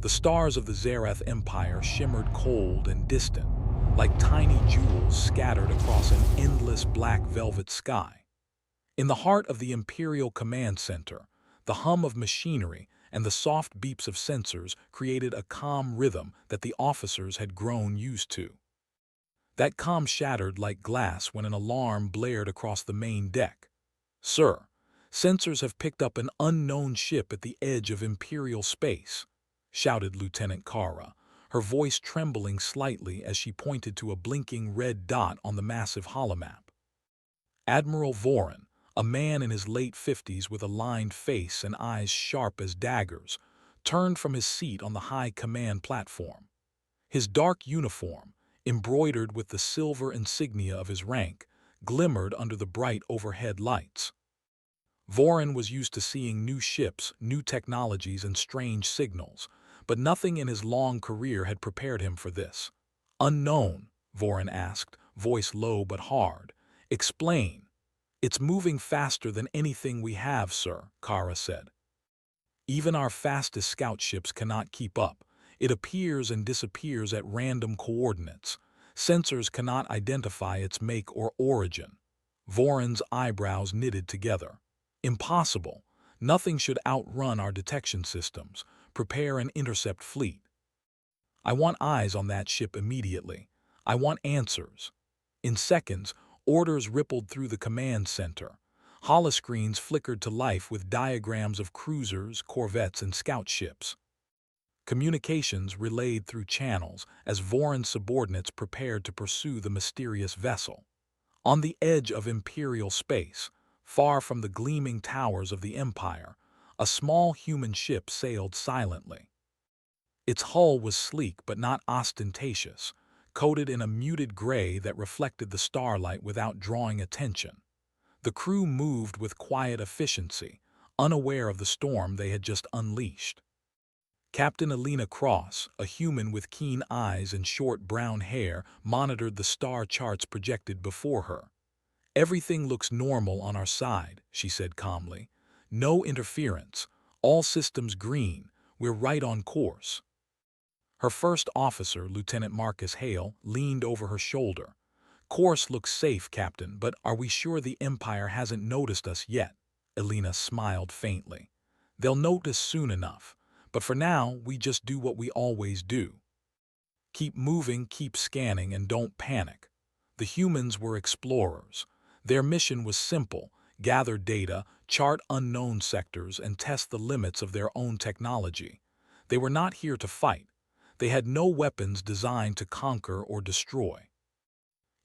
The stars of the Zareth Empire shimmered cold and distant, like tiny jewels scattered across an endless black velvet sky. In the heart of the Imperial Command Center, the hum of machinery and the soft beeps of sensors created a calm rhythm that the officers had grown used to. That calm shattered like glass when an alarm blared across the main deck. "Sir, sensors have picked up an unknown ship at the edge of Imperial space," shouted Lieutenant Kara, her voice trembling slightly as she pointed to a blinking red dot on the massive holomap. Admiral Voren, a man in his late 50s with a lined face and eyes sharp as daggers, turned from his seat on the high command platform. His dark uniform, embroidered with the silver insignia of his rank, glimmered under the bright overhead lights. Voren was used to seeing new ships, new technologies, and strange signals, but nothing in his long career had prepared him for this. "Unknown?" Voren asked, voice low but hard. "Explain." "It's moving faster than anything we have, sir," Kara said. "Even our fastest scout ships cannot keep up. It appears and disappears at random coordinates. Sensors cannot identify its make or origin." Voren's eyebrows knitted together. "Impossible. Nothing should outrun our detection systems. Prepare an intercept fleet." "I want eyes on that ship immediately. I want answers." In seconds, orders rippled through the command center. Holoscreens flickered to life with diagrams of cruisers, corvettes, and scout ships. Communications relayed through channels as Voren's subordinates prepared to pursue the mysterious vessel. On the edge of Imperial space, far from the gleaming towers of the Empire, a small human ship sailed silently. Its hull was sleek but not ostentatious, coated in a muted gray that reflected the starlight without drawing attention. The crew moved with quiet efficiency, unaware of the storm they had just unleashed. Captain Alina Cross, a human with keen eyes and short brown hair, monitored the star charts projected before her. "Everything looks normal on our side," she said calmly. "No interference. All systems green. We're right on course." Her first officer, Lieutenant Marcus Hale, leaned over her shoulder. "Course looks safe, Captain, but are we sure the Empire hasn't noticed us yet?" Alina smiled faintly. "They'll notice soon enough. But for now, we just do what we always do. Keep moving, keep scanning, and don't panic." The humans were explorers. Their mission was simple: gather data, chart unknown sectors, and test the limits of their own technology. They were not here to fight. They had no weapons designed to conquer or destroy.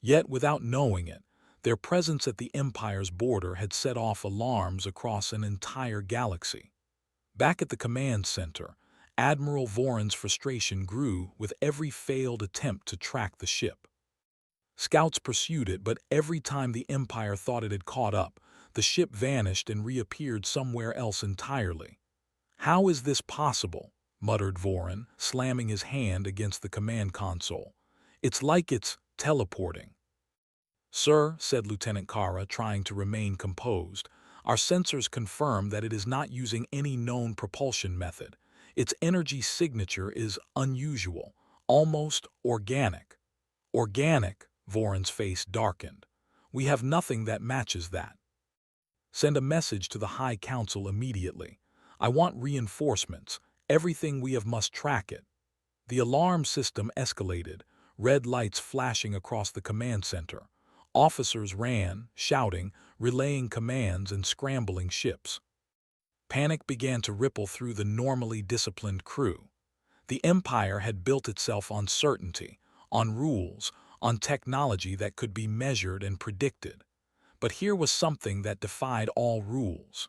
Yet, without knowing it, their presence at the Empire's border had set off alarms across an entire galaxy. Back at the command center, Admiral Voren's frustration grew with every failed attempt to track the ship. Scouts pursued it, but every time the Empire thought it had caught up, the ship vanished and reappeared somewhere else entirely. "How is this possible?" muttered Voren, slamming his hand against the command console. "It's like it's teleporting." "Sir," said Lieutenant Kara, trying to remain composed, "our sensors confirm that it is not using any known propulsion method. Its energy signature is unusual, almost organic." "Organic?" Voren's face darkened. "We have nothing that matches that. Send a message to the High Council immediately. I want reinforcements. Everything we have must track it." The alarm system escalated, red lights flashing across the command center. Officers ran, shouting, relaying commands and scrambling ships. Panic began to ripple through the normally disciplined crew. The Empire had built itself on certainty, on rules, on technology that could be measured and predicted. But here was something that defied all rules.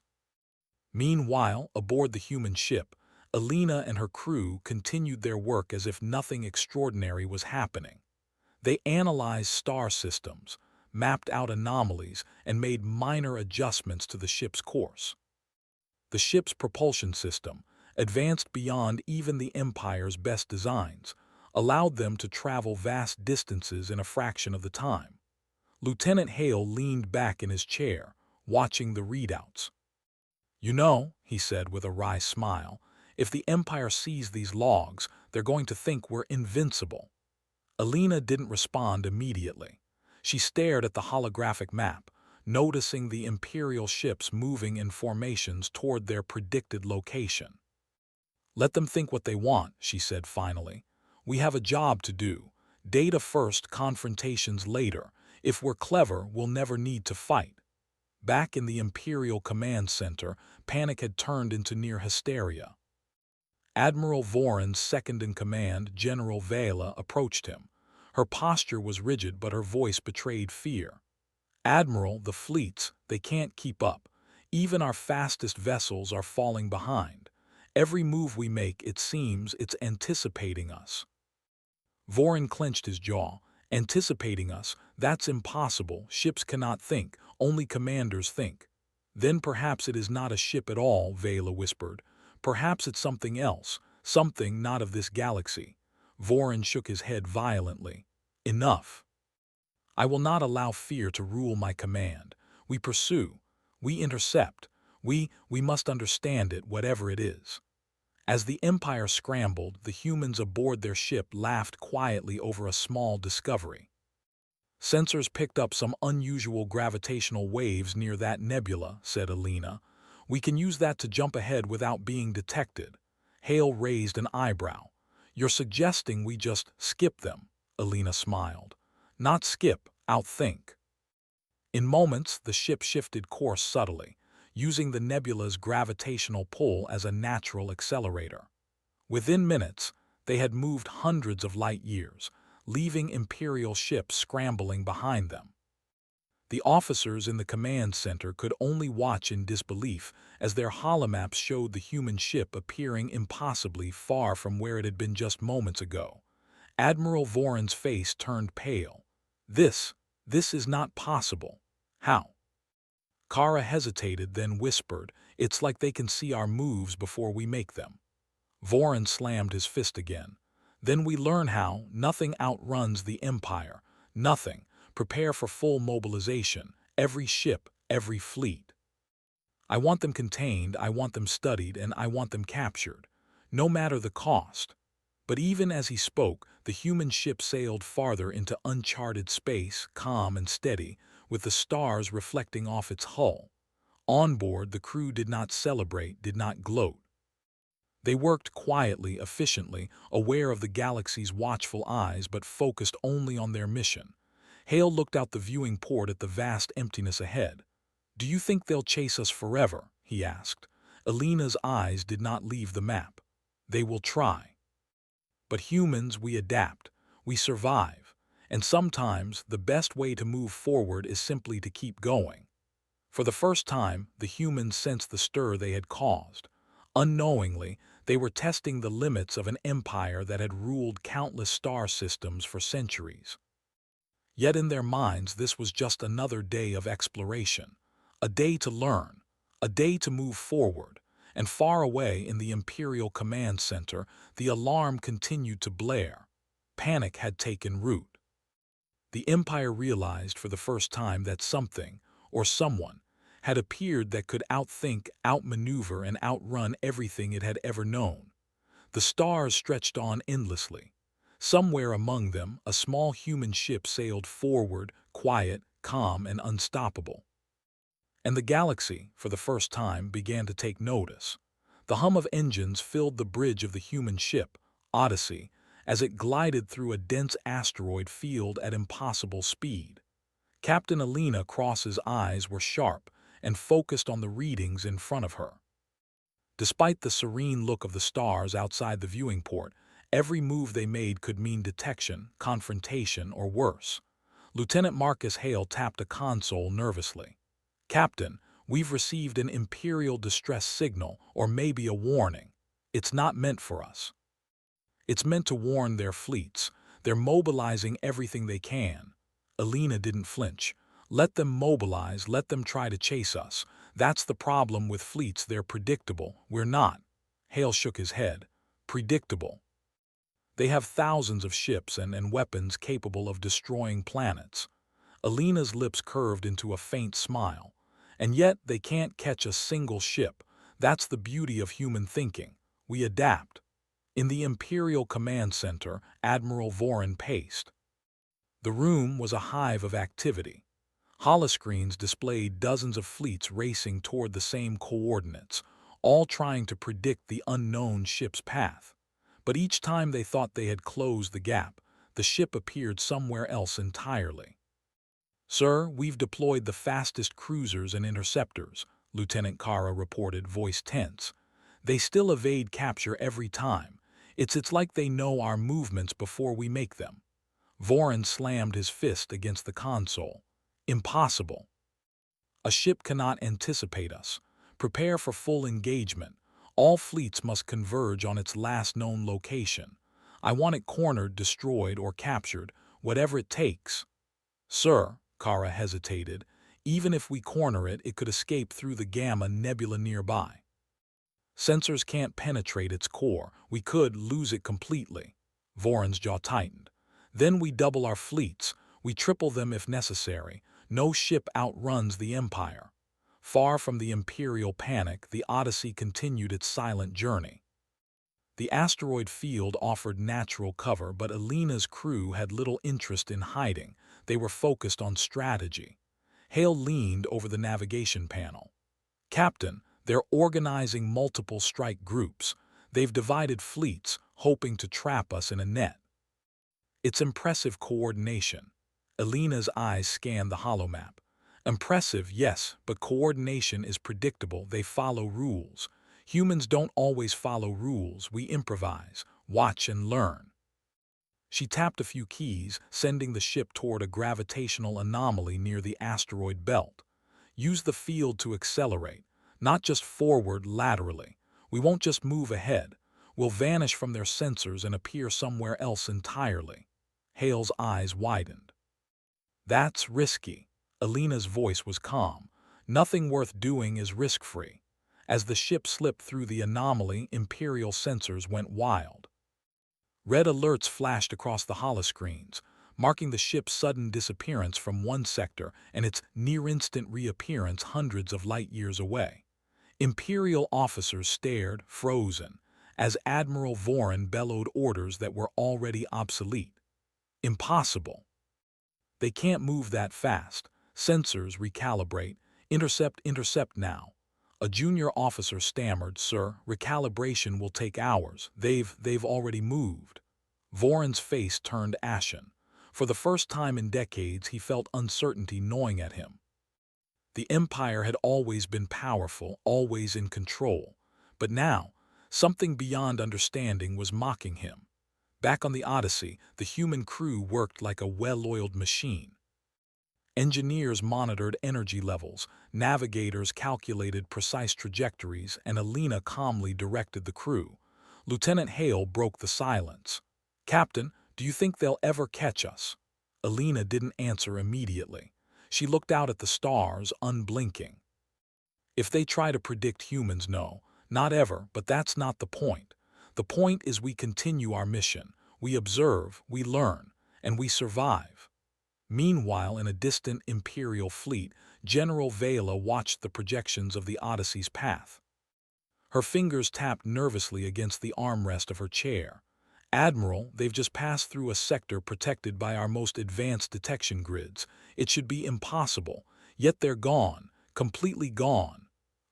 Meanwhile, aboard the human ship, Alina and her crew continued their work as if nothing extraordinary was happening. They analyzed star systems, mapped out anomalies, and made minor adjustments to the ship's course. The ship's propulsion system, advanced beyond even the Empire's best designs, allowed them to travel vast distances in a fraction of the time. Lieutenant Hale leaned back in his chair, watching the readouts. "You know," he said with a wry smile, If the Empire sees these logs, they're going to think we're invincible." Alina didn't respond immediately. She stared at the holographic map, noticing the Imperial ships moving in formations toward their predicted location. "Let them think what they want," she said finally. "We have a job to do. Data first, confrontations later. If we're clever, we'll never need to fight." Back in the Imperial Command Center, panic had turned into near hysteria. Admiral Voron's second-in-command, General Vela, approached him. Her posture was rigid, but her voice betrayed fear. "Admiral, the fleets, they can't keep up. Even our fastest vessels are falling behind. Every move we make, it seems, it's anticipating us." Voron clenched his jaw. "Anticipating us? That's impossible. Ships cannot think. Only commanders think." "Then perhaps it is not a ship at all," Vela whispered. "Perhaps it's something else, something not of this galaxy." Voron shook his head violently. "Enough. I will not allow fear to rule my command. We pursue. We intercept. We must understand it, whatever it is." As the Empire scrambled, the humans aboard their ship laughed quietly over a small discovery. "Sensors picked up some unusual gravitational waves near that nebula," said Alina. "We can use that to jump ahead without being detected." Hale raised an eyebrow. "You're suggesting we just skip them?" Alina smiled. "Not skip, outthink." In moments, the ship shifted course subtly, using the nebula's gravitational pull as a natural accelerator. Within minutes, they had moved hundreds of light years, leaving Imperial ships scrambling behind them. The officers in the command center could only watch in disbelief as their holomaps showed the human ship appearing impossibly far from where it had been just moments ago. Admiral Voron's face turned pale. This is not possible." "How?" Kara hesitated, then whispered, "It's like they can see our moves before we make them." Voron slammed his fist again. "Then we learn how. Nothing outruns the Empire. Nothing. Prepare for full mobilization. Every ship, every fleet. I want them contained, I want them studied, and I want them captured. No matter the cost." But even as he spoke, the human ship sailed farther into uncharted space, calm and steady, with the stars reflecting off its hull. On board, the crew did not celebrate, did not gloat. They worked quietly, efficiently, aware of the galaxy's watchful eyes, but focused only on their mission. Hale looked out the viewing port at the vast emptiness ahead. "Do you think they'll chase us forever?" he asked. Alina's eyes did not leave the map. "They will try. But humans, we adapt. We survive. And sometimes the best way to move forward is simply to keep going." For the first time, the humans sensed the stir they had caused. Unknowingly, they were testing the limits of an empire that had ruled countless star systems for centuries. Yet in their minds, this was just another day of exploration, a day to learn, a day to move forward. And far away in the Imperial Command Center, the alarm continued to blare. Panic had taken root. The Empire realized for the first time that something, or someone, had appeared that could outthink, outmaneuver, and outrun everything it had ever known. The stars stretched on endlessly. Somewhere among them, a small human ship sailed forward, quiet, calm, and unstoppable. And the galaxy, for the first time, began to take notice. The hum of engines filled the bridge of the human ship, Odyssey, as it glided through a dense asteroid field at impossible speed. Captain Alina Cross's eyes were sharp and focused on the readings in front of her. Despite the serene look of the stars outside the viewing port, every move they made could mean detection, confrontation, or worse. Lieutenant Marcus Hale tapped a console nervously. "Captain, we've received an Imperial distress signal, or maybe a warning. It's not meant for us. It's meant to warn their fleets. They're mobilizing everything they can." Alina didn't flinch. "Let them mobilize, let them try to chase us. That's the problem with fleets, they're predictable. We're not." Hale shook his head. "Predictable. They have thousands of ships and weapons capable of destroying planets." Alina's lips curved into a faint smile. "And yet they can't catch a single ship. That's the beauty of human thinking. We adapt. In the Imperial Command Center, Admiral Voren paced. The room was a hive of activity. Holoscreens displayed dozens of fleets racing toward the same coordinates, all trying to predict the unknown ship's path. But each time they thought they had closed the gap, the ship appeared somewhere else entirely. "Sir, we've deployed the fastest cruisers and interceptors," Lieutenant Kara reported, voice tense. "They still evade capture every time. It's like they know our movements before we make them." Voren slammed his fist against the console. "Impossible. A ship cannot anticipate us. Prepare for full engagement. All fleets must converge on its last known location. I want it cornered, destroyed, or captured, whatever it takes." "Sir," Kara hesitated, "even if we corner it, it could escape through the Gamma Nebula nearby. Sensors can't penetrate its core. We could lose it completely." Voren's jaw tightened. "Then we double our fleets. We triple them if necessary. No ship outruns the Empire." Far from the Imperial panic, the Odyssey continued its silent journey. The asteroid field offered natural cover, but Alina's crew had little interest in hiding. They were focused on strategy. Hale leaned over the navigation panel. "Captain, they're organizing multiple strike groups. They've divided fleets, hoping to trap us in a net." "It's impressive coordination." Alina's eyes scanned the holomap. "Impressive, yes, but coordination is predictable. They follow rules. Humans don't always follow rules. We improvise, watch, and learn." She tapped a few keys, sending the ship toward a gravitational anomaly near the asteroid belt. "Use the field to accelerate, not just forward laterally. We won't just move ahead. We'll vanish from their sensors and appear somewhere else entirely." Hale's eyes widened. "That's risky." Alina's voice was calm. "Nothing worth doing is risk-free." As the ship slipped through the anomaly, Imperial sensors went wild. Red alerts flashed across the holoscreens, marking the ship's sudden disappearance from one sector and its near-instant reappearance hundreds of light-years away. Imperial officers stared, frozen, as Admiral Voren bellowed orders that were already obsolete. "Impossible. They can't move that fast. Sensors recalibrate. Intercept now." A junior officer stammered, "Sir, recalibration will take hours. They've already moved." Voren's face turned ashen. For the first time in decades, he felt uncertainty gnawing at him. The Empire had always been powerful, always in control. But now, something beyond understanding was mocking him. Back on the Odyssey, the human crew worked like a well-oiled machine. Engineers monitored energy levels, navigators calculated precise trajectories, and Alina calmly directed the crew. Lieutenant Hale broke the silence. "Captain, do you think they'll ever catch us?" Alina didn't answer immediately. She looked out at the stars, unblinking. "If they try to predict humans, no, not ever, but that's not the point. The point is we continue our mission. We observe, we learn, and we survive." Meanwhile, in a distant Imperial fleet, General Vela watched the projections of the Odyssey's path. Her fingers tapped nervously against the armrest of her chair. "Admiral, they've just passed through a sector protected by our most advanced detection grids. It should be impossible, yet they're gone, completely gone."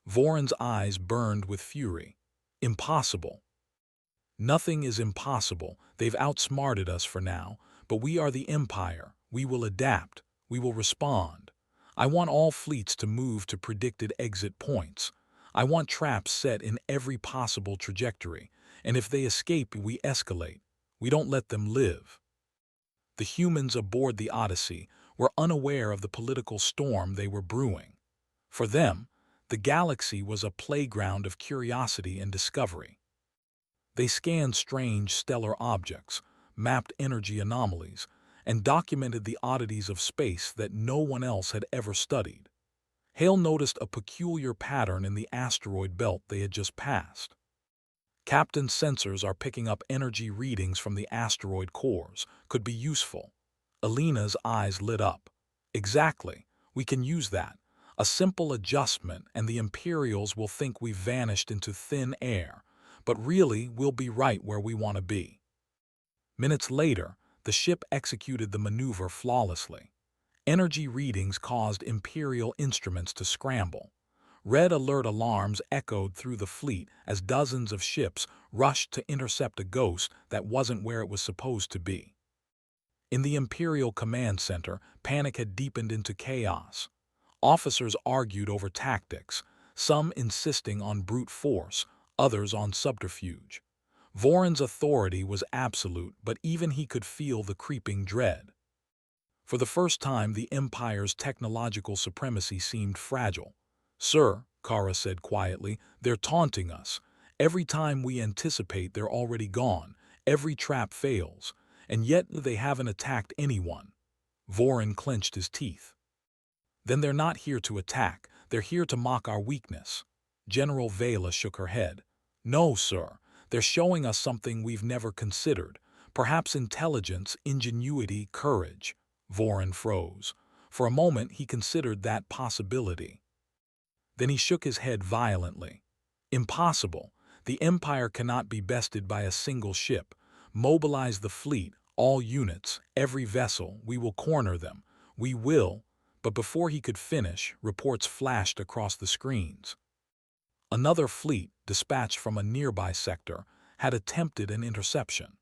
Voren's eyes burned with fury. "Impossible. Nothing is impossible. They've outsmarted us for now, but we are the Empire. We will adapt. We will respond. I want all fleets to move to predicted exit points. I want traps set in every possible trajectory, and if they escape, we escalate. We don't let them live." The humans aboard the Odyssey were unaware of the political storm they were brewing. For them, the galaxy was a playground of curiosity and discovery. They scanned strange stellar objects, mapped energy anomalies, and documented the oddities of space that no one else had ever studied. Hale noticed a peculiar pattern in the asteroid belt they had just passed. "Captain's sensors are picking up energy readings from the asteroid cores. Could be useful." Alina's eyes lit up. "Exactly. We can use that. A simple adjustment, and the Imperials will think we've vanished into thin air. but really we'll be right where we want to be. Minutes later, the ship executed the maneuver flawlessly. Energy readings caused Imperial instruments to scramble. Red alert alarms echoed through the fleet as dozens of ships rushed to intercept a ghost that wasn't where it was supposed to be. In the Imperial Command Center, panic had deepened into chaos. Officers argued over tactics, some insisting on brute force, others on subterfuge. Voron's authority was absolute, but even he could feel the creeping dread. For the first time, the Empire's technological supremacy seemed fragile. "Sir," Kara said quietly, "they're taunting us. Every time we anticipate, they're already gone. Every trap fails. And yet they haven't attacked anyone." Voron clenched his teeth. "Then they're not here to attack. They're here to mock our weakness." General Vela shook her head. "No, sir. They're showing us something we've never considered. Perhaps intelligence, ingenuity, courage." Voron froze. For a moment he considered that possibility. Then he shook his head violently. "Impossible. The Empire cannot be bested by a single ship. Mobilize the fleet, all units, every vessel. We will corner them. We will." But before he could finish, reports flashed across the screens. Another fleet, dispatched from a nearby sector, had attempted an interception.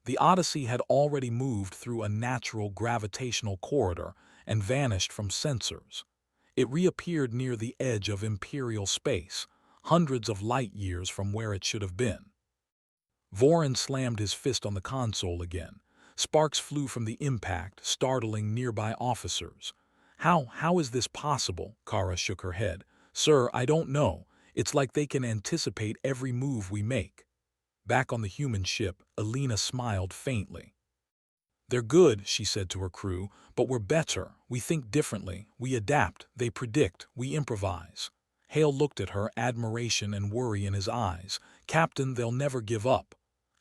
The Odyssey had already moved through a natural gravitational corridor and vanished from sensors. It reappeared near the edge of Imperial space, hundreds of light years from where it should have been. Voron slammed his fist on the console again. Sparks flew from the impact, startling nearby officers. How is this possible?" Kara shook her head. "Sir, I don't know. It's like they can anticipate every move we make." Back on the human ship, Alina smiled faintly. "They're good," she said to her crew, "but we're better. We think differently. We adapt. They predict. We improvise." Hale looked at her, admiration and worry in his eyes. "Captain, they'll never give up."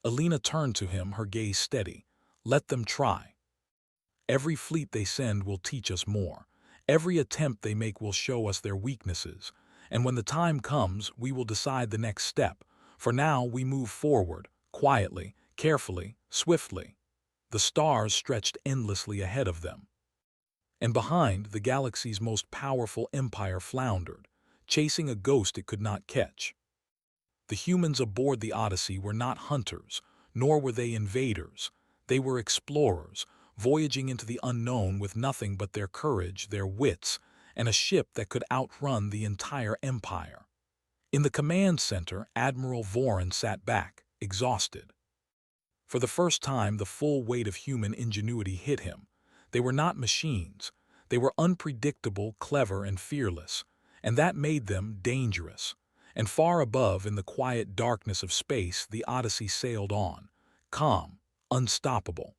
Alina turned to him, her gaze steady. "Let them try. Every fleet they send will teach us more. Every attempt they make will show us their weaknesses. And when the time comes, we will decide the next step. For now, we move forward, quietly, carefully, swiftly." The stars stretched endlessly ahead of them. And behind, the galaxy's most powerful empire floundered, chasing a ghost it could not catch. The humans aboard the Odyssey were not hunters, nor were they invaders. They were explorers, voyaging into the unknown with nothing but their courage, their wits, and a ship that could outrun the entire empire. In the command center, Admiral Voron sat back, exhausted. For the first time, the full weight of human ingenuity hit him. They were not machines. They were unpredictable, clever, and fearless, and that made them dangerous. And far above, in the quiet darkness of space, the Odyssey sailed on, calm, unstoppable.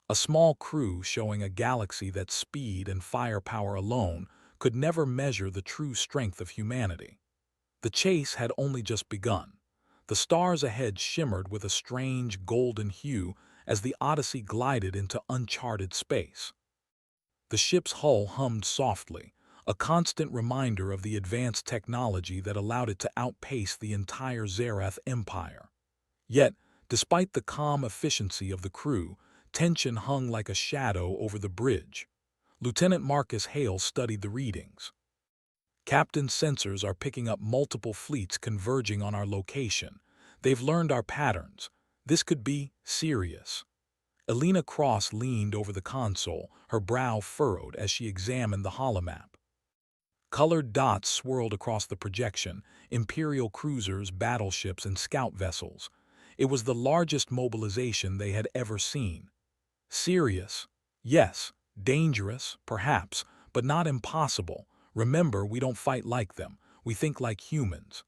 A small crew showing a galaxy that speed and firepower alone could never measure the true strength of humanity. The chase had only just begun. The stars ahead shimmered with a strange golden hue as the Odyssey glided into uncharted space. The ship's hull hummed softly, a constant reminder of the advanced technology that allowed it to outpace the entire Zerath Empire. Yet, despite the calm efficiency of the crew, tension hung like a shadow over the bridge. Lieutenant Marcus Hale studied the readings. "Captain's sensors are picking up multiple fleets converging on our location. They've learned our patterns. This could be serious." Alina Cross leaned over the console, her brow furrowed as she examined the holomap. Colored dots swirled across the projection, Imperial cruisers, battleships, and scout vessels. It was the largest mobilization they had ever seen. Serious? Yes. Dangerous? Perhaps. But not impossible. Remember, we don't fight like them. We think like humans.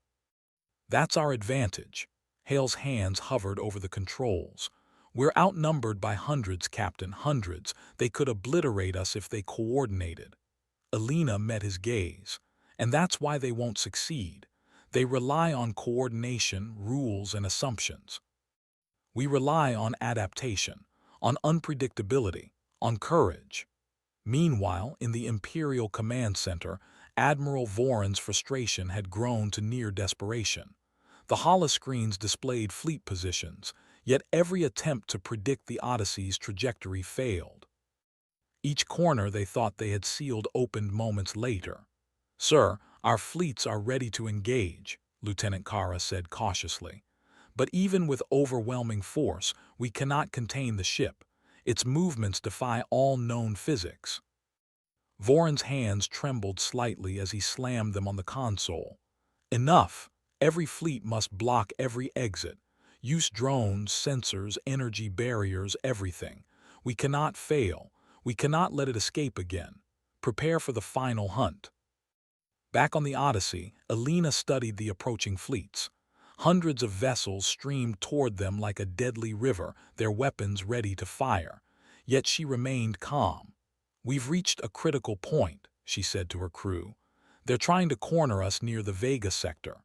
That's our advantage. Hale's hands hovered over the controls. "We're outnumbered by hundreds, Captain, hundreds. They could obliterate us if they coordinated." Alina met his gaze. "And that's why they won't succeed. They rely on coordination, rules, and assumptions. We rely on adaptation, on unpredictability, on courage." Meanwhile, in the Imperial Command Center, Admiral Voron's frustration had grown to near desperation. The holoscreens displayed fleet positions, yet every attempt to predict the Odyssey's trajectory failed. Each corner they thought they had sealed opened moments later. "Sir, our fleets are ready to engage," Lieutenant Kara said cautiously. "But even with overwhelming force, we cannot contain the ship. Its movements defy all known physics." Voron's hands trembled slightly as he slammed them on the console. "Enough! Every fleet must block every exit. Use drones, sensors, energy barriers, everything. We cannot fail. We cannot let it escape again. Prepare for the final hunt." Back on the Odyssey, Alina studied the approaching fleets. Hundreds of vessels streamed toward them like a deadly river, their weapons ready to fire. Yet she remained calm. "We've reached a critical point," she said to her crew. "They're trying to corner us near the Vega sector.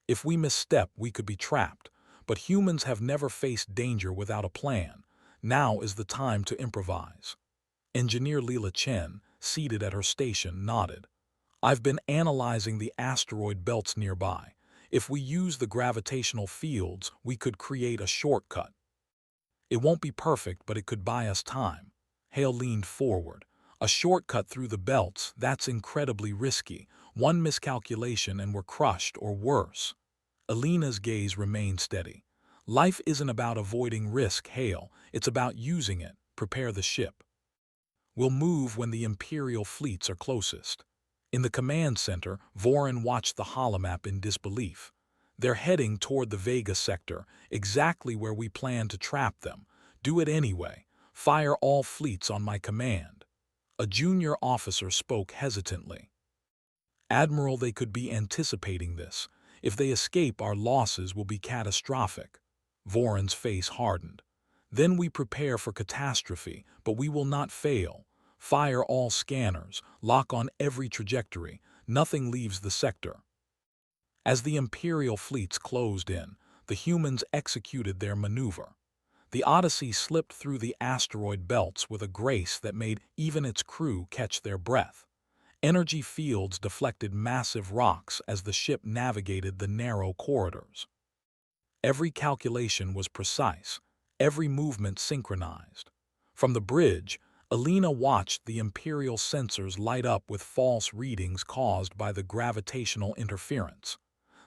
If we misstep, we could be trapped. But humans have never faced danger without a plan. Now is the time to improvise." Engineer Leela Chen, seated at her station, nodded. "I've been analyzing the asteroid belts nearby. If we use the gravitational fields, we could create a shortcut. It won't be perfect, but it could buy us time." Hale leaned forward. "A shortcut through the belts, that's incredibly risky. One miscalculation and we're crushed, or worse." Alina's gaze remained steady. "Life isn't about avoiding risk, Hale. It's about using it. Prepare the ship. We'll move when the Imperial fleets are closest." In the command center, Voron watched the holomap in disbelief. "They're heading toward the Vega sector, exactly where we plan to trap them. Do it anyway. Fire all fleets on my command." A junior officer spoke hesitantly. "Admiral, they could be anticipating this. If they escape, our losses will be catastrophic." Voron's face hardened. "Then we prepare for catastrophe, but we will not fail. Fire all scanners, lock on every trajectory, nothing leaves the sector." As the Imperial fleets closed in, the humans executed their maneuver. The Odyssey slipped through the asteroid belts with a grace that made even its crew catch their breath. Energy fields deflected massive rocks as the ship navigated the narrow corridors. Every calculation was precise, every movement synchronized. From the bridge, Alina watched the Imperial sensors light up with false readings caused by the gravitational interference.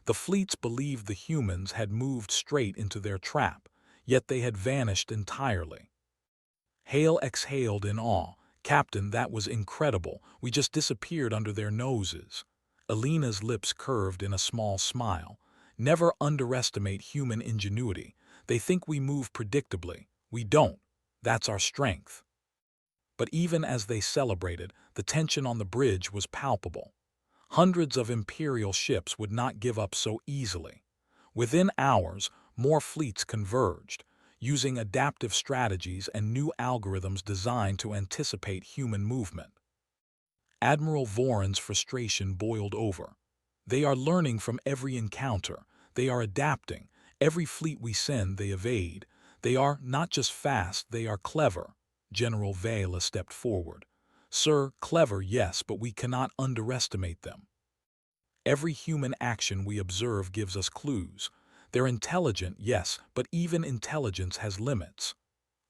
The fleets believed the humans had moved straight into their trap, yet they had vanished entirely. Hale exhaled in awe. "Captain, that was incredible. We just disappeared under their noses." Alina's lips curved in a small smile. "Never underestimate human ingenuity. They think we move predictably. We don't. That's our strength." But even as they celebrated, the tension on the bridge was palpable. Hundreds of Imperial ships would not give up so easily. Within hours, more fleets converged, using adaptive strategies and new algorithms designed to anticipate human movement. Admiral Voron's frustration boiled over. "They are learning from every encounter. They are adapting. Every fleet we send, they evade. They are not just fast, they are clever." General Vela stepped forward. "Sir, clever, yes, but we cannot underestimate them. Every human action we observe gives us clues. They're intelligent, yes, but even intelligence has limits."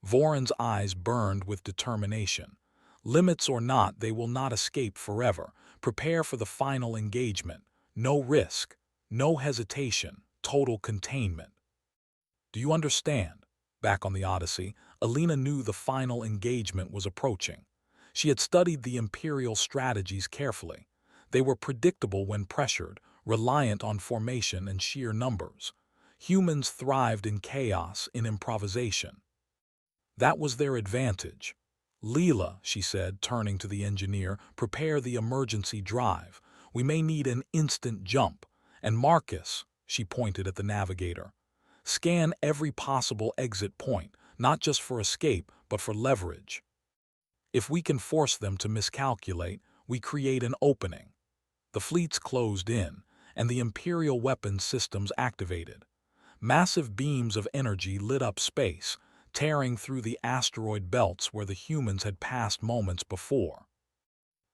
Voron's eyes burned with determination. "Limits or not, they will not escape forever. Prepare for the final engagement. No risk, no hesitation, total containment." "Do you understand?" Back on the Odyssey, Alina knew the final engagement was approaching. She had studied the Imperial strategies carefully. They were predictable when pressured, reliant on formation and sheer numbers. Humans thrived in chaos, in improvisation. That was their advantage. "Leela," she said, turning to the engineer, "prepare the emergency drive. We may need an instant jump. And Marcus," she pointed at the navigator, "scan every possible exit point, not just for escape, but for leverage. If we can force them to miscalculate, we create an opening." The fleets closed in, and the Imperial weapons systems activated. Massive beams of energy lit up space, tearing through the asteroid belts where the humans had passed moments before.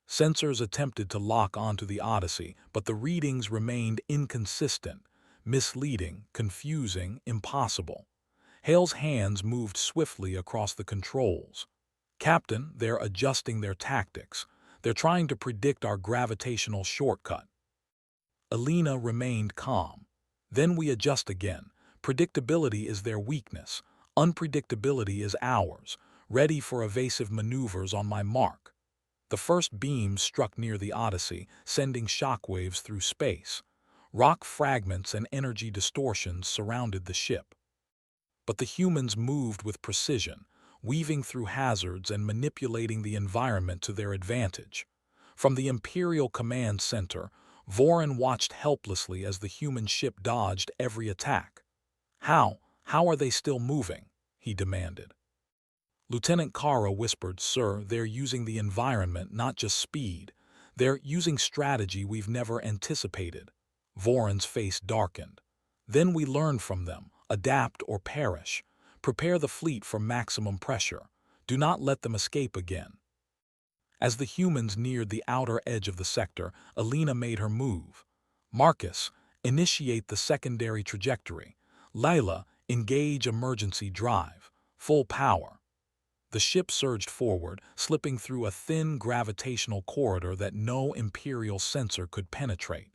Sensors attempted to lock onto the Odyssey, but the readings remained inconsistent. misleading, confusing, impossible. Hale's hands moved swiftly across the controls. Captain, they're adjusting their tactics. They're trying to predict our gravitational shortcut. Alina remained calm. Then we adjust again. Predictability is their weakness. Unpredictability is ours. Ready for evasive maneuvers on my mark. The first beam struck near the Odyssey, sending shockwaves through space. Rock fragments and energy distortions surrounded the ship. But the humans moved with precision, weaving through hazards and manipulating the environment to their advantage. From the Imperial Command Center, Vorin watched helplessly as the human ship dodged every attack. How are they still moving?" he demanded. Lieutenant Kara whispered, "Sir, they're using the environment, not just speed. They're using strategy we've never anticipated." Vorin's face darkened. "Then we learn from them. Adapt or perish. Prepare the fleet for maximum pressure. Do not let them escape again." As the humans neared the outer edge of the sector, Alina made her move. "Marcus, initiate the secondary trajectory. Layla, engage emergency drive. Full power." The ship surged forward, slipping through a thin gravitational corridor that no Imperial sensor could penetrate.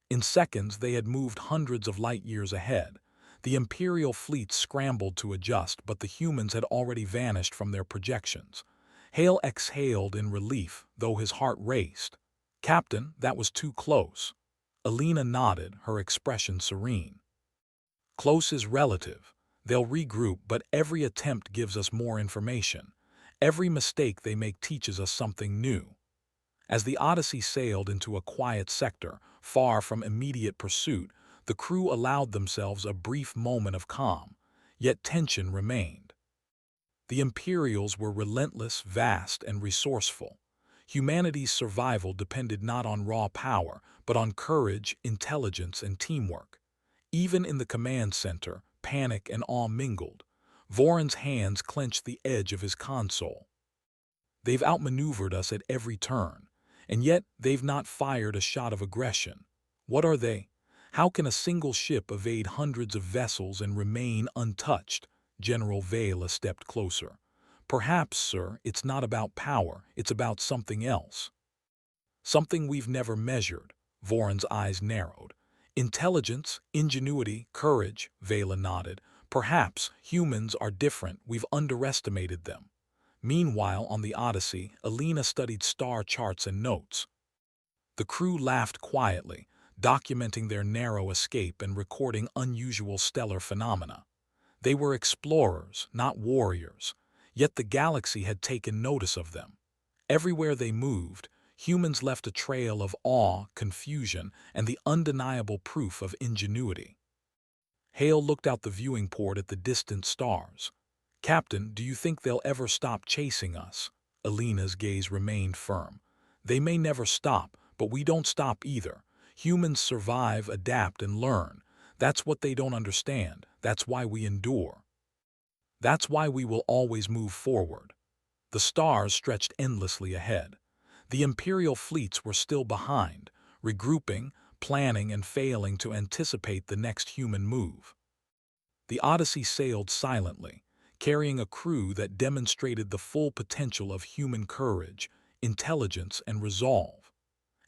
In seconds, they had moved hundreds of light-years ahead. The Imperial fleet scrambled to adjust, but the humans had already vanished from their projections. Hale exhaled in relief, though his heart raced. "Captain, that was too close." Alina nodded, her expression serene. "Close is relative. They'll regroup, but every attempt gives us more information. Every mistake they make teaches us something new." As the Odyssey sailed into a quiet sector, far from immediate pursuit, the crew allowed themselves a brief moment of calm, yet tension remained. The Imperials were relentless, vast, and resourceful. Humanity's survival depended not on raw power, but on courage, intelligence, and teamwork. Even in the command center, panic and awe mingled. Vorin's hands clenched the edge of his console. "They've outmaneuvered us at every turn, and yet they've not fired a shot of aggression. What are they? How can a single ship evade hundreds of vessels and remain untouched?" General Vela stepped closer. "Perhaps, sir, it's not about power, it's about something else." "Something we've never measured." Vorin's eyes narrowed. "Intelligence, ingenuity, courage," Vela nodded. "Perhaps humans are different, we've underestimated them." Meanwhile, on the Odyssey, Alina studied star charts and notes. The crew laughed quietly, documenting their narrow escape and recording unusual stellar phenomena. They were explorers, not warriors, yet the galaxy had taken notice of them. Everywhere they moved, humans left a trail of awe, confusion, and the undeniable proof of ingenuity. Hale looked out the viewing port at the distant stars. "Captain, do you think they'll ever stop chasing us?" Alina's gaze remained firm. "They may never stop, but we don't stop either. Humans survive, adapt, and learn. That's what they don't understand. That's why we endure. That's why we will always move forward." The stars stretched endlessly ahead. The Imperial fleets were still behind, regrouping, planning, and failing to anticipate the next human move. The Odyssey sailed silently, carrying a crew that demonstrated the full potential of human courage, intelligence, and resolve.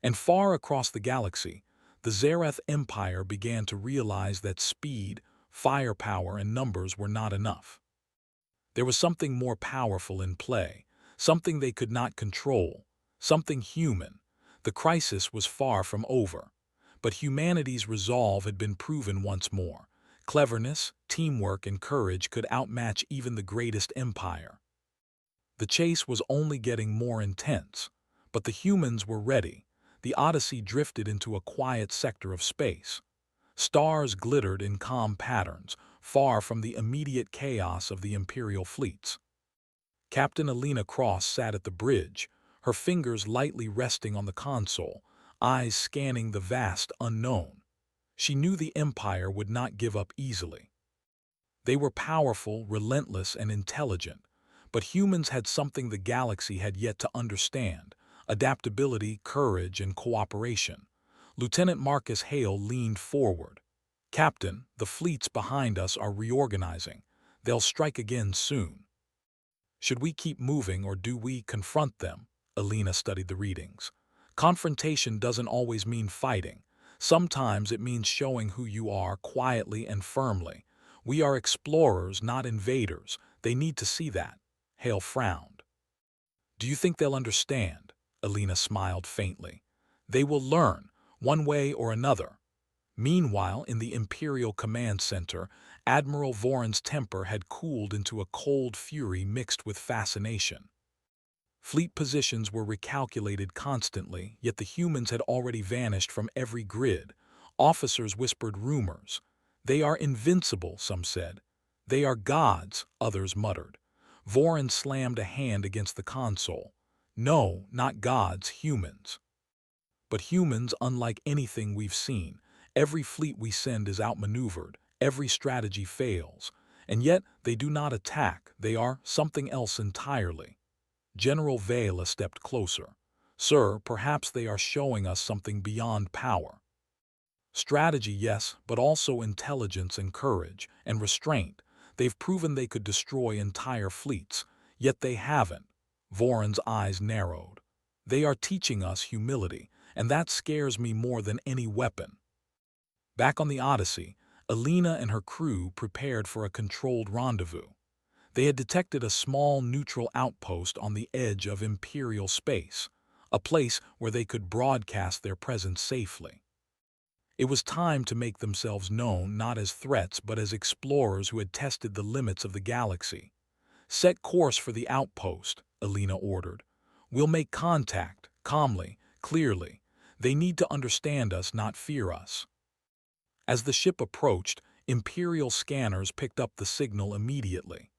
And far across the galaxy, the Zareth Empire began to realize that speed, firepower, and numbers were not enough. There was something more powerful in play, something they could not control, something human. The crisis was far from over, but humanity's resolve had been proven once more. Cleverness, teamwork, and courage could outmatch even the greatest empire. The chase was only getting more intense, but the humans were ready. The Odyssey drifted into a quiet sector of space. Stars glittered in calm patterns, far from the immediate chaos of the Imperial fleets. Captain Alina Cross sat at the bridge, her fingers lightly resting on the console, eyes scanning the vast unknown. She knew the Empire would not give up easily. They were powerful, relentless, and intelligent, but humans had something the galaxy had yet to understand: adaptability, courage, and cooperation. Lieutenant Marcus Hale leaned forward. Captain, the fleets behind us are reorganizing. They'll strike again soon. Should we keep moving or do we confront them? Alina studied the readings. Confrontation doesn't always mean fighting. Sometimes it means showing who you are quietly and firmly. We are explorers, not invaders. They need to see that. Hale frowned. Do you think they'll understand? Alina smiled faintly. They will learn, one way or another. Meanwhile, in the Imperial Command Center, Admiral Voron's temper had cooled into a cold fury mixed with fascination. Fleet positions were recalculated constantly, yet the humans had already vanished from every grid. Officers whispered rumors. They are invincible, some said. They are gods, others muttered. Voron slammed a hand against the console. No, not gods, humans. But humans, unlike anything we've seen, every fleet we send is outmaneuvered, every strategy fails. And yet, they do not attack, they are something else entirely. General Vela stepped closer. Sir, perhaps they are showing us something beyond power. Strategy, yes, but also intelligence and courage, and restraint. They've proven they could destroy entire fleets, yet they haven't. Voron's eyes narrowed. They are teaching us humility, and that scares me more than any weapon. Back on the Odyssey, Alina and her crew prepared for a controlled rendezvous. They had detected a small neutral outpost on the edge of Imperial space, a place where they could broadcast their presence safely. It was time to make themselves known not as threats but as explorers who had tested the limits of the galaxy. Set course for the outpost, Alina ordered. We'll make contact, calmly, clearly. They need to understand us, not fear us. As the ship approached, Imperial scanners picked up the signal immediately.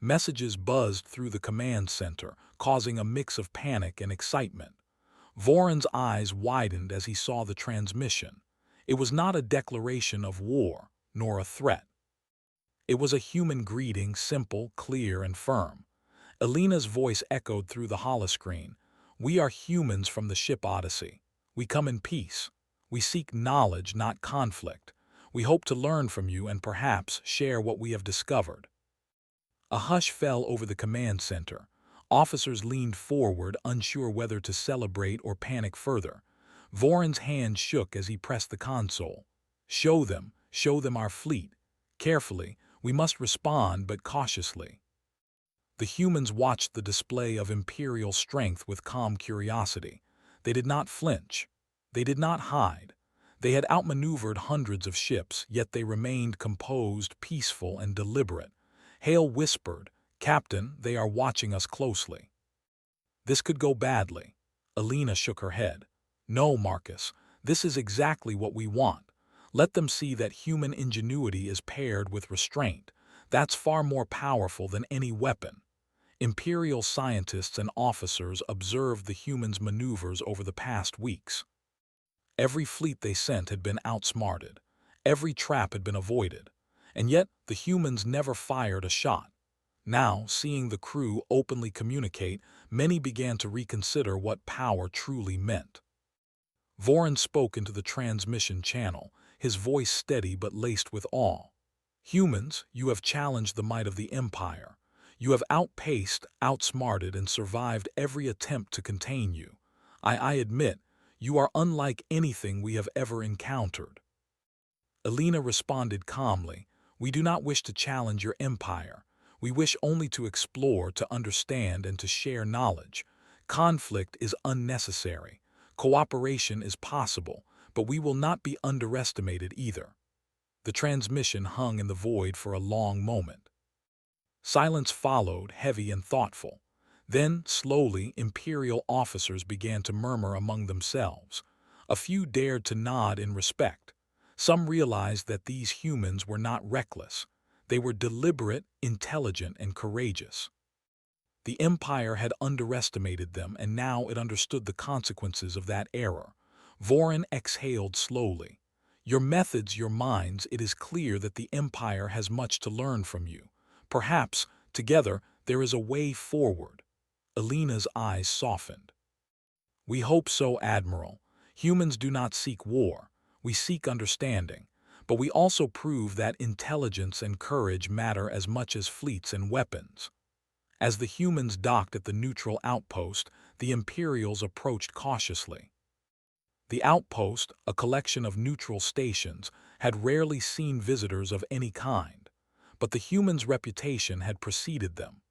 Messages buzzed through the command center, causing a mix of panic and excitement. Voron's eyes widened as he saw the transmission. It was not a declaration of war, nor a threat. It was a human greeting, simple, clear, and firm. Alina's voice echoed through the holoscreen. We are humans from the ship Odyssey. We come in peace. We seek knowledge, not conflict. We hope to learn from you and perhaps share what we have discovered. A hush fell over the command center. Officers leaned forward, unsure whether to celebrate or panic further. Voron's hand shook as he pressed the console. Show them our fleet. Carefully, we must respond, but cautiously. The humans watched the display of Imperial strength with calm curiosity. They did not flinch. They did not hide. They had outmaneuvered hundreds of ships, yet they remained composed, peaceful, and deliberate. Hale whispered, Captain, they are watching us closely. This could go badly. Alina shook her head. No, Marcus, this is exactly what we want. Let them see that human ingenuity is paired with restraint. That's far more powerful than any weapon. Imperial scientists and officers observed the humans' maneuvers over the past weeks. Every fleet they sent had been outsmarted. Every trap had been avoided. And yet the humans never fired a shot. Now, seeing the crew openly communicate, many began to reconsider what power truly meant. Voron spoke into the transmission channel, his voice steady but laced with awe. Humans, you have challenged the might of the Empire. You have outpaced, outsmarted, and survived every attempt to contain you. I admit, you are unlike anything we have ever encountered. Alina responded calmly, We do not wish to challenge your empire. We wish only to explore, to understand, and to share knowledge. Conflict is unnecessary. Cooperation is possible, but we will not be underestimated either. The transmission hung in the void for a long moment. Silence followed, heavy and thoughtful. Then, slowly, Imperial officers began to murmur among themselves. A few dared to nod in respect. Some realized that these humans were not reckless. They were deliberate, intelligent, and courageous. The Empire had underestimated them, and now it understood the consequences of that error. Voron exhaled slowly. Your methods, your minds, it is clear that the Empire has much to learn from you. Perhaps, together, there is a way forward. Alina's eyes softened. We hope so, Admiral. Humans do not seek war. We seek understanding. But we also prove that intelligence and courage matter as much as fleets and weapons. As the humans docked at the neutral outpost, the Imperials approached cautiously. The outpost, a collection of neutral stations, had rarely seen visitors of any kind, but the humans' reputation had preceded them.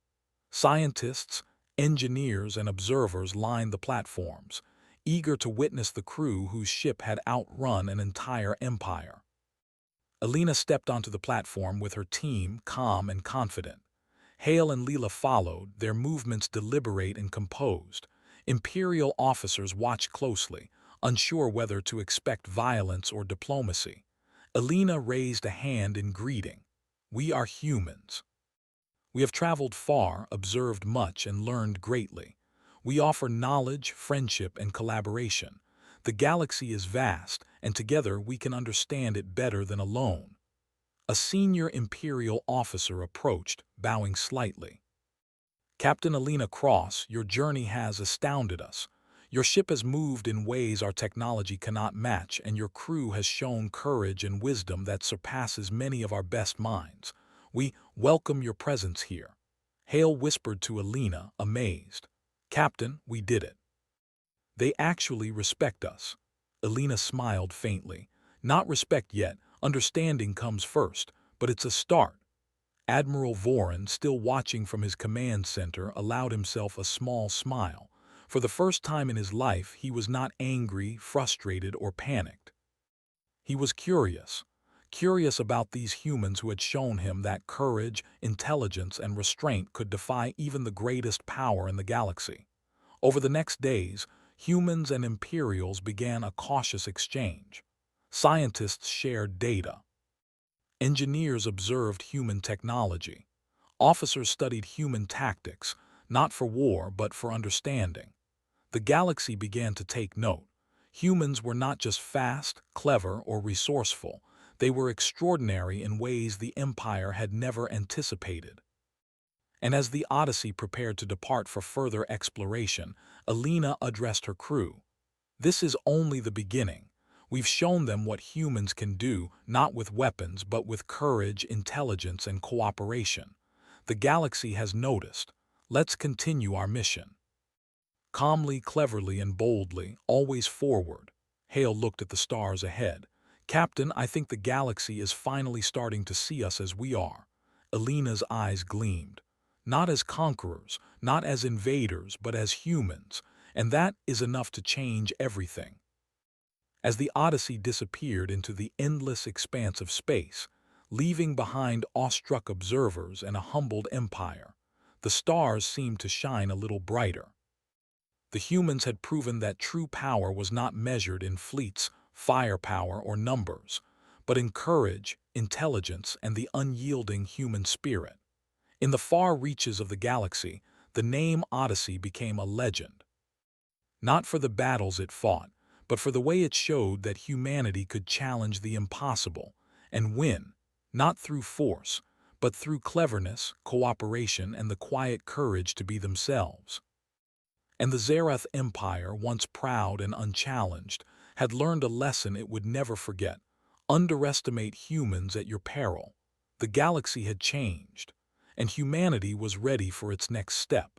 Scientists, engineers, and observers lined the platforms, eager to witness the crew whose ship had outrun an entire empire. Alina stepped onto the platform with her team, calm and confident. Hale and Leela followed, their movements deliberate and composed. Imperial officers watched closely, unsure whether to expect violence or diplomacy. Alina raised a hand in greeting. "We are humans. We have traveled far, observed much, and learned greatly. We offer knowledge, friendship, and collaboration. The galaxy is vast, and together we can understand it better than alone." A senior Imperial officer approached, bowing slightly. "Captain Alina Cross, your journey has astounded us. Your ship has moved in ways our technology cannot match, and your crew has shown courage and wisdom that surpasses many of our best minds. We welcome your presence here." Hale whispered to Alina, amazed. "Captain, we did it. They actually respect us." Alina smiled faintly. "Not respect yet. Understanding comes first, but it's a start." Admiral Voran, still watching from his command center, allowed himself a small smile. For the first time in his life, he was not angry, frustrated, or panicked. He was curious. Curious about these humans who had shown him that courage, intelligence, and restraint could defy even the greatest power in the galaxy. Over the next days, humans and Imperials began a cautious exchange. Scientists shared data. Engineers observed human technology. Officers studied human tactics, not for war but for understanding. The galaxy began to take note. Humans were not just fast, clever, or resourceful. They were extraordinary in ways the Empire had never anticipated. And as the Odyssey prepared to depart for further exploration, Alina addressed her crew. "This is only the beginning. We've shown them what humans can do, not with weapons, but with courage, intelligence, and cooperation. The galaxy has noticed. Let's continue our mission." Calmly, cleverly, and boldly, always forward, Hale looked at the stars ahead. "Captain, I think the galaxy is finally starting to see us as we are." Alina's eyes gleamed. "Not as conquerors, not as invaders, but as humans, and that is enough to change everything." As the Odyssey disappeared into the endless expanse of space, leaving behind awestruck observers and a humbled empire, the stars seemed to shine a little brighter. The humans had proven that true power was not measured in fleets, firepower, or numbers, but in courage, intelligence, and the unyielding human spirit. In the far reaches of the galaxy, the name Odyssey became a legend. Not for the battles it fought, but for the way it showed that humanity could challenge the impossible and win, not through force, but through cleverness, cooperation, and the quiet courage to be themselves. And the Zerath Empire, once proud and unchallenged, had learned a lesson it would never forget. Underestimate humans at your peril. The galaxy had changed, and humanity was ready for its next step.